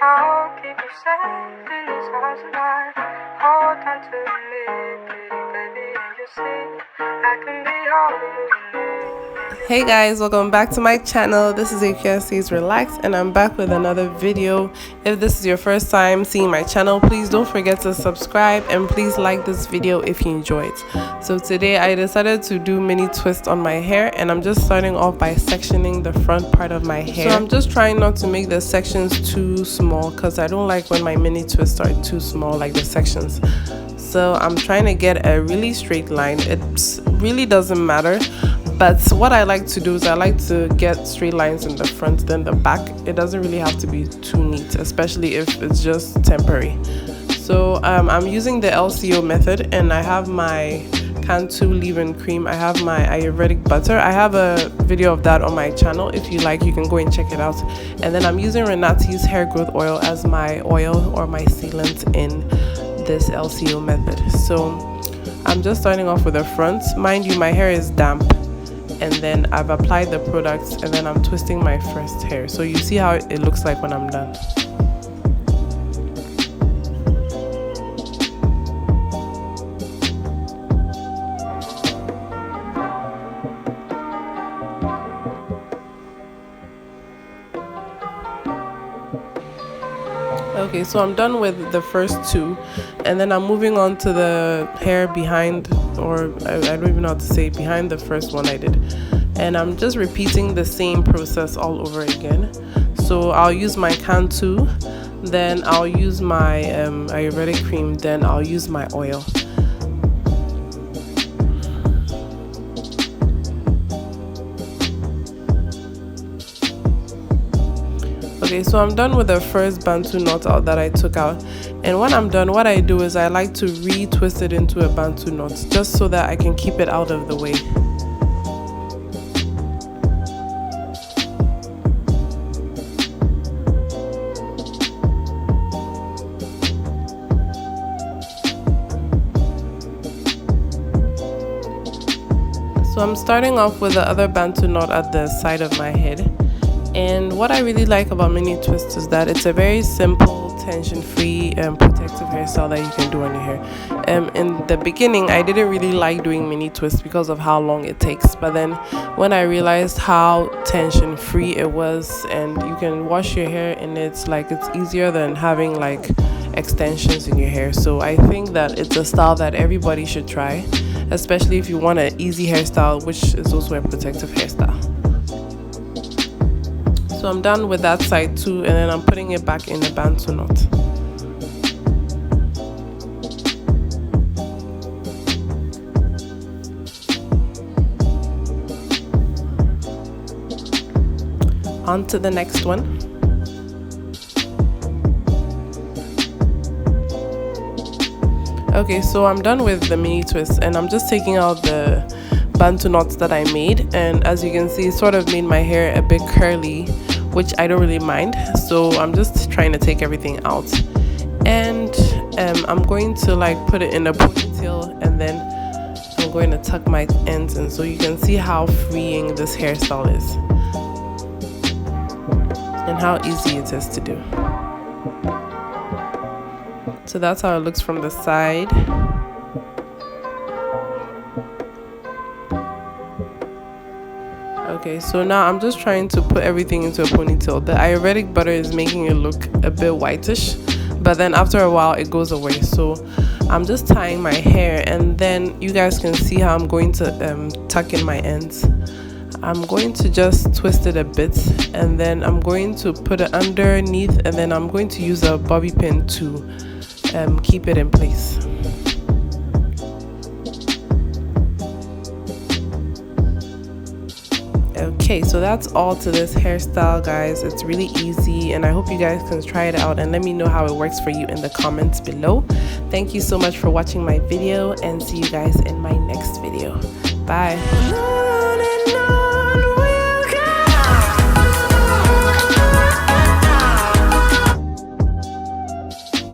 I'll keep you safe in this house of mine. Hold on to me, baby, and you see I can be all you need. Hey guys, welcome back to my channel. This is AKSC's Relax and I'm back with another video. If this is your first time seeing my channel, please don't forget to subscribe and please like this video if you enjoyed. So today I decided to do mini twist on my hair, and I'm just starting off by sectioning the front part of my hair. So I'm just trying not to make the sections too small because I don't like when my mini twists are too small, like the sections. So I'm trying to get a really straight line. It really doesn't matter. But what I like to do is I like to get straight lines in the front, then the back. It doesn't really have to be too neat, especially if it's just temporary. So I'm using the LCO method, and I have my Cantu leave-in cream. I have my ayurvedic butter. I have a video of that on my channel. If you like, you can go and check it out. And then I'm using Renati's hair growth oil as my oil or my sealant in this LCO method. So I'm just starting off with the front. Mind you, my hair is damp. And then I've applied the products, and then I'm twisting my first hair. So you see how it looks like when I'm done. Okay, so I'm done with the first two, and then I'm moving on to the hair behind, or I don't even know how to say, behind the first one I did. And I'm just repeating the same process all over again. So I'll use my Cantu, then I'll use my ayurvedic cream, then I'll use my oil. Okay, so I'm done with the first Bantu knot out that I took out, and when I'm done, what I do is I like to re-twist it into a Bantu knot just so that I can keep it out of the way. So I'm starting off with the other Bantu knot at the side of my head. And what I really like about mini twists is that it's a very simple, tension-free, protective hairstyle that you can do on your hair. In the beginning, I didn't really like doing mini twists because of how long it takes. But then when I realized how tension-free it was, and you can wash your hair in it, like it's easier than having like extensions in your hair. So I think that it's a style that everybody should try, especially if you want an easy hairstyle, which is also a protective hairstyle. So I'm done with that side too, and then I'm putting it back in the Bantu knot. On to the next one. Okay, so I'm done with the mini twist, and I'm just taking out the Bantu knots that I made, and as you can see, it sort of made my hair a bit curly, which I don't really mind. So I'm just trying to take everything out, and I'm going to like put it in a ponytail, and then I'm going to tuck my ends in so you can see how freeing this hairstyle is and how easy it is to do. So that's how it looks from the side. Okay, so now I'm just trying to put everything into a ponytail. The ayurvedic butter is making it look a bit whitish, but then after a while it goes away. So I'm just tying my hair, and then you guys can see how I'm going to tuck in my ends. I'm going to just twist it a bit, and then I'm going to put it underneath, and then I'm going to use a bobby pin to keep it in place. Okay, so that's all to this hairstyle, guys. It's really easy, and I hope you guys can try it out and let me know how it works for you in the comments below. Thank you so much for watching my video, and see you guys in my next video. Bye.